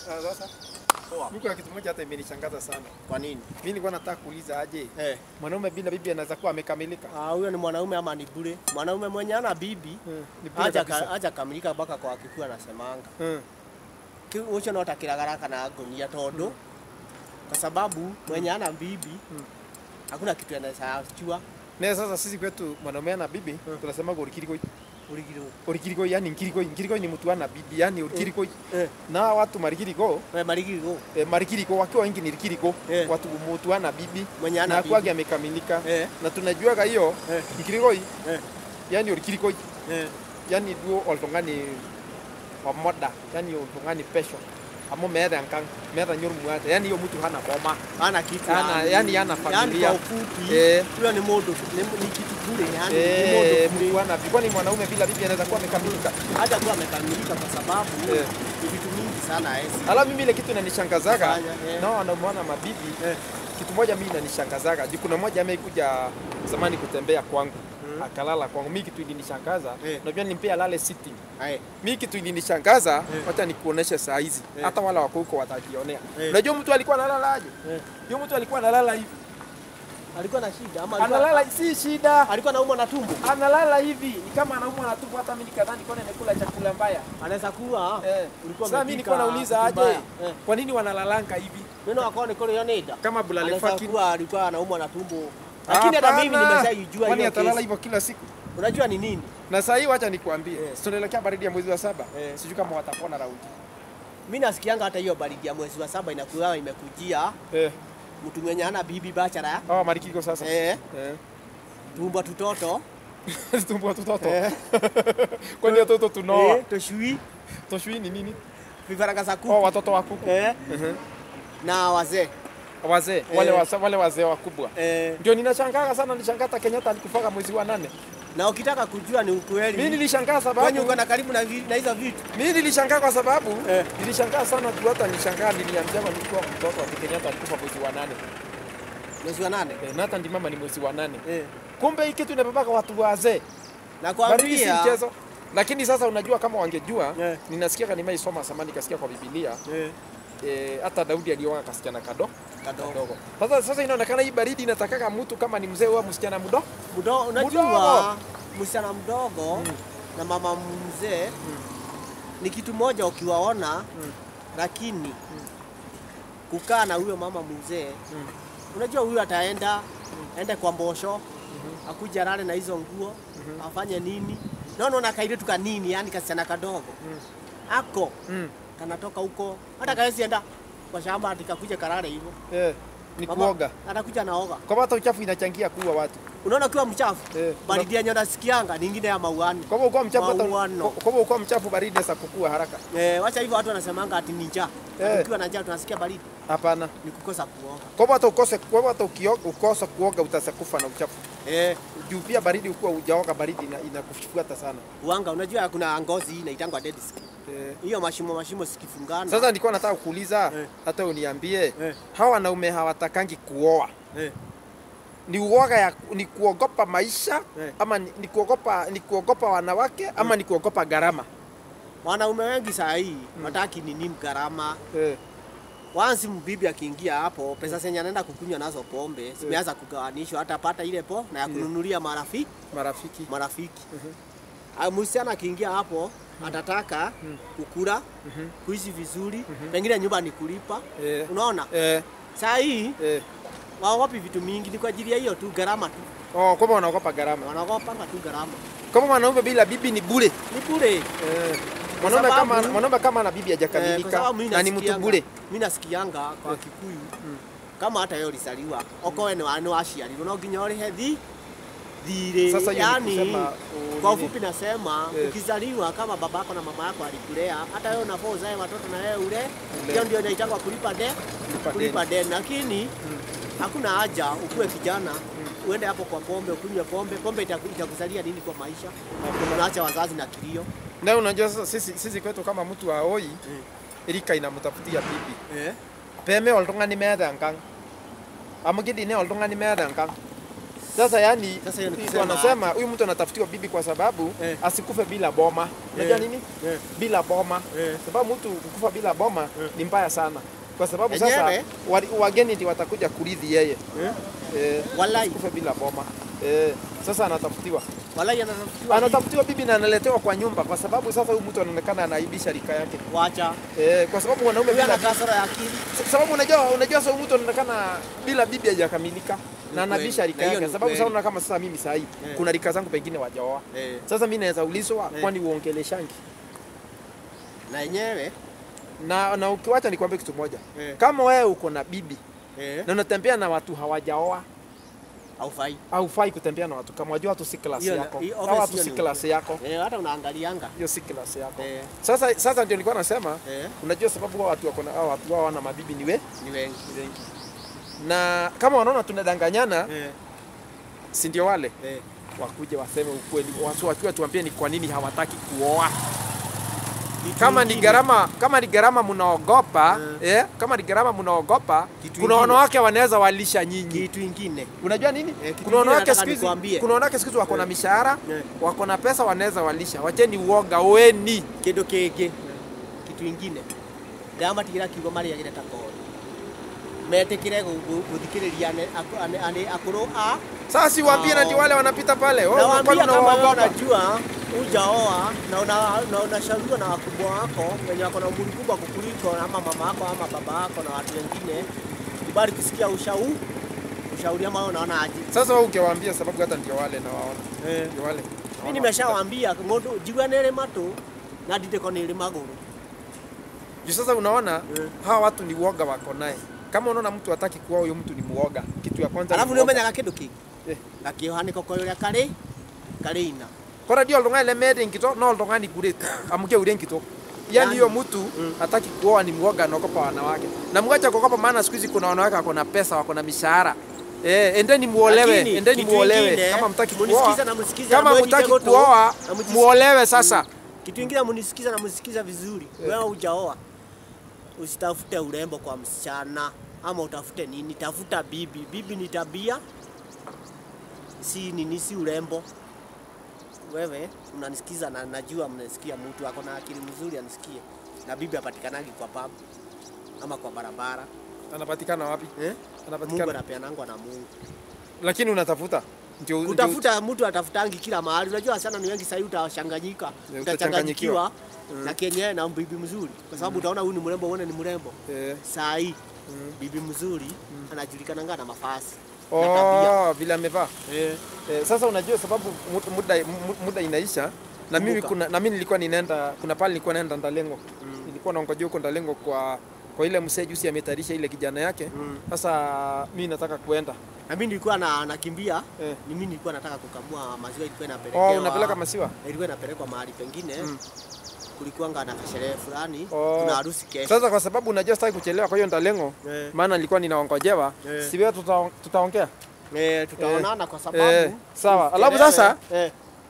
Sasa. Mimi kitu moja hata imenishangaza sana. Kwa nini? Mimi nilikuwa nataka kuuliza aje. Mwanaume bila bibi anaweza kuwa amekamilika? Huyo ni mwanaume ama ni bure? Mwanaume mwenye ana bibi acha kamilika mpaka kwa Kikuyu anasemanga. Ucho no takiragaraka na gonia tondu. Kwa sababu mwenye ana bibi hakuna kitu anaweza chua. Na sasa sisi kwetu mwanaume ana bibi tunasema gorikirikoi. Orikirikoi yani nkirikoi ni mtu ana bibi yani orikirikoi. Na watu marikiriko marikiriko wakiwa wengi ni rikiriko watu mtu ana bibi na kwake amekamilika na tunajuaga hiyo nkirikoi yani orikirikoi yani duo oltongani omoda yani oltongani pesho amo mera nkang mera nyormuata yani hiyo mtu hana boma hana kitu yani hana familia yani huyo ni modo ni kitu bure yani mtu hana bibi ni mwanaume bila bibi anaweza kuwa amekamilika hata kuwa amekamilika kwa sababu ni vitu mingi sana ala mimi ile kitu inanishangazaga na wanamuona mabibi kitu moja mimi inanishangazaga kuna mmoja amekuja zamani kutembea kwangu akalala kwangu mimi kitu ilinishangaza unajua nimpea lale sitting mimi kitu ilinishangaza wacha nikuoneshe saa hizi hata wala wako huko watajionea unajua mtu alikuwa analala aje hiyo mtu alikuwa analala hivi alikuwa na shida ama analala si shida alikuwa anaumwa na tumbo analala hivi ni kama anaumwa na tumbo hata mimi nikadhani kwa nini kula chakula mbaya anaweza kuwa ulikuwa sasa mimi nilikuwa nauliza aje kwa nini wanalalanga hivi mimi wakaone kule yoneda kama bulale faki alikuwa anaumwa na tumbo lakini hata mimi nimeshaijua hiyo atalala hivyo kila siku unajua ni nini na sasa hivi acha nikwambie tunaelekea baridi ya mwezi wa 7 sijui kama watapona raundi mimi nasikianga hata hiyo baridi ya mwezi wa 7 inakuwa imekujia mtu mwenye hana bibi bachara marikiko sasa tumbo tutoto tumbo tutoto kwa nini watoto tunoa toshui ni nini vifaranga za kuku watoto wa kuku na wazee wale wazee wakubwa ndio ninashangaa sana nishangata Kenyatta alikufaga mwezi wa 8 na ukitaka kujua ni ukweli mimi nilishangaa sababu kwani uko na karibu na hizo vitu mimi nilishangaa kwa sababu nilishangaa sana tu hata nishangaa niliambiwa nilikuwa mtoto wa Kenyatta alikufa mwezi wa 8 mwezi wa 8 na hata ndi mama ni mwezi wa 8 kumbe hiki kitu inabebaka watu wazee na kuambia mchezo lakini sasa unajua kama wangejua ninasikia kama nimeisoma samani kasikia kwa Biblia hata Daudi alioa kasichana kadogo. Sasa inaonekana hii baridi inataka mtu kama ni mzee au msichana mdogo. Unajua msichana mdogo na mama mzee ni kitu moja ukiwaona lakini kukaa na huyo mama mzee unajua huyo ataenda kwa mbosho akuja rale na hizo nguo afanye nini unaona kaile tuka nini yani kasichana kadogo ako kanatoka huko hata kaesi enda kwa shamba atikakuja karare hivyo ni kuoga atakuja naoga kwa hata uchafu inachangia kuua watu unaona kiwa mchafu baridi yenyewe nasikianga nyingine ya mauani kwa hivyo uko mchafu baridi sasa kukua haraka wacha hivyo watu wanasemanga ati ni njaa ukiwa na njaa tunasikia baridi hapana ni kukosa kuoga kwa hivyo hata ukikosa kuoga utasakufa na uchafu juu pia baridi ukiwa hujaoga baridi inakufuata sana uanga unajua kuna ngozi hii inaitangwa dead skin hiyo mashimo sikifungana sasa nilikuwa nataka kuuliza hata uniambie hawa wanaume hawatakangi kuoa ni uoga ni kuogopa maisha ama ni kuogopa wanawake ama ni kuogopa gharama wanaume wengi saa hii wataki nini gharama Once mbibi akiingia hapo pesa zenye anaenda kukunywa nazo pombe zimeanza kugawanishwa hata pata ile na ya kununulia marafiki. Msichana akiingia hapo atataka kukula, kuishi vizuri, pengine nyumba ni kulipa. Unaona? Saa hii waogopi vitu mingi ni kwa ajili ya hiyo tu gharama tu. Kama wanaogopa gharama. Wanaogopa tu gharama. Kama mwanaume bila bibi ni bure. Ni bure. Mwanaume kama na bibi hajakamilika na ni mtu bure. Mimi nasikianga kwa Kikuyu kama hata yeye alisaliwa okoe ni washiari no nginya uri hethi thire yani kwa ufupi nasema ukizaliwa kama babako na mama yako alikulea hata wewe unafaa uzae watoto na wewe ule ndio inaitwa kulipa deni lakini hakuna haja ukue kijana uende hapo kwa pombe ukunywe pombe itakusalia nini kwa maisha unaacha wazazi na kilio. Na unajua sasa sisi kwetu kama mtu aoi Erika inamtafutia bibi. Peme oltung'ani meeta enkang. Amu kidine oltung'ani meeta enkang. Sasa yani Sasa hiyo ni kusema wanasema huyu mtu anatafutiwa bibi kwa sababu asikufe bila boma. Unajua nini? Bila boma. Sababu mtu kukufa bila boma ni mbaya sana. Kwa sababu sasa wageni ndio watakuja kurithi yeye. Wallahi kufa bila boma. Sasa anatafutiwa. Wallahi Anatafutiwa bibi na analetewa kwa nyumba kwa sababu sasa huyu mtu anaonekana anaibisha rika yake. Wacha. Kwa sababu wanaume bila kasoro ya akili. Sababu unajua sasa mtu anaonekana bila bibi hajakamilika na anabisha rika yake. Sababu sasa unaona kama sasa mimi saa hii kuna rika zangu pengine wajaoa. Sasa mimi naweza ulizwa kwani uongeleshangi. Na yenyewe na ukiwacha nikwambie kitu moja. Kama wewe uko na bibi na unatembea na watu hawajaoa haufai kutembea na watu kama wajua watu si class yako. Hawa watu si class yako. Hata unaangalianga. Hiyo si class yako. Sasa ndio nilikuwa nasema unajua sababu watu wako na watu wao wana mabibi ni wengi. Na kama wanaona tunadanganyana si ndio wale wakuje waseme ukweli. Watu wakiwa tuambie ni kwa nini hawataki kuoa. Kama ni gharama mnaogopa, kama ni gharama mnaogopa, kuna wanawake wanaweza walisha nyinyi. Kitu kingine. Unajua nini? Kuna wanawake siku hizi wako na mishahara, wako na pesa wanaweza walisha. Wacheni uoga weni. Kitu kingine. Kitu kingine. Ndama tigira kiugo mari agire ta kodi. Metekire guthikiriria akuru a. Sasa si waambie na wale wanapita pale. Unajua ujaoa na unashauriwa na wakubwa wako wenye wako na umri mkubwa kukuliko ama mama yako ama baba yako na watu wengine, kubali kusikia ushauri ama unaona aje. Sasa wewe ungewaambia sababu hata ndio wale na waona. Ndio wale. Mimi nimeshawaambia mundu jigwa nele matu na nditeko nile maguru. Sasa unaona hawa watu ni uoga wako naye. Kama unaona mtu hataki kuoa huyo mtu ni muoga. Kitu ya kwanza. Alafu ndio umenyaga kindu kingi. Nakiohani koko yule kale ina. Kora ndio ndonga ile mede ngito no ndonga ni kureta. Amuke ure ngito. Yaani hiyo mtu hataki kuoa ni muoga na ogopa wanawake. Na mwacha kuogopa maana siku hizi kuna wanawake wako na pesa, wako na mishahara. Endeni muolewe kama mtaki kuoa. Kama mtaki kuoa muolewe sasa. Kitu kingine munisikiza na msikiza vizuri. Wewe hujaoa. Usitafute urembo kwa msichana ama utafute nini? Tafuta bibi. Bibi ni tabia. Si urembo. Wewe unanisikiza na najua mnasikia mtu ako na akili mzuri anisikie. Na bibi apatikanagi kwa pub ama kwa barabara. Anapatikana wapi? Anapatikana. Mungu anapeanangwa na Mungu. Lakini unatafuta utafuta mtu atafutangi kila mahali. Unajua sana ni wengi sasa utashanganyika. Utachanganyikiwa na kenye na bibi mzuri. Kwa sababu utaona huyu ni mrembo, uone ni mrembo. Saa hii bibi mzuri anajulikana ngana mafasi. Vile amevaa. Sasa unajua sababu muda inaisha na mimi nilikuwa ninaenda kuna pale nilikuwa naenda Ndalengo. Nilikuwa naongojea huko Ndalengo kwa ile msee juzi ametayarisha ile kijana yake. Sasa mimi nataka kuenda. Na mimi nilikuwa nakimbia. Mimi nilikuwa nataka kukamua maziwa ilikuwa inapelekwa. Unapeleka maziwa? Ilikuwa inapelekwa mahali pengine. Kulikuwa na sherehe fulani, kuna harusi kesho. Sasa kwa sababu unajua sitaki kuchelewa kwa hiyo Ndalengo, maana nilikuwa ninaongojewa. Si wewe tutaongea? Tutaonana kwa sababu. Sawa. Alafu sasa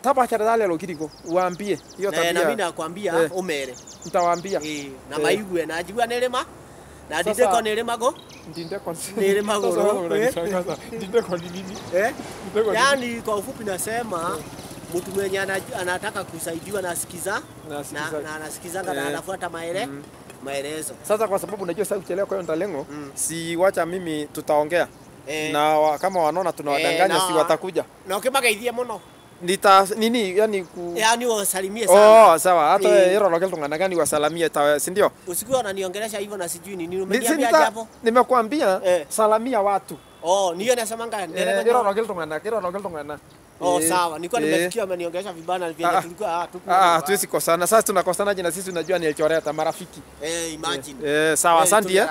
tapa cha dale lokiriko uambie hiyo tabia. Na mimi nakwambia umere. Nitawaambia. Na maigwe na ajigwa nelema. Na nditeko nelemago? Nditeko nelemago. Nditeko nini? Yaani kwa ufupi nasema mtu mwenye anataka kusaidiwa na asikiza na anasikizanga na anafuata maelezo. Sasa kwa sababu unajua sasa kuchelewa kwa hiyo Ndalengo, si wacha mimi tutaongea. Na kama wanaona tunawadanganya si watakuja. Na ukimageithia muno. Yani wasalimie sana. Sawa. Hata hilo lokelo tungana gani wasalimie si ndio? Usikuwa unaniongelesha hivyo na sijui nini. Umeniambia hapo. Nimekuambia salamia watu. Niyo nasemanga ndereka. Hilo lokelo tungana. Sawa. Nilikuwa nimefikia umeniongelesha vibana vile tulikuwa tuwezi kosana. Sasa tunakosanaje na sisi unajua ni elchoreta marafiki. Imagine. Sawa, asante.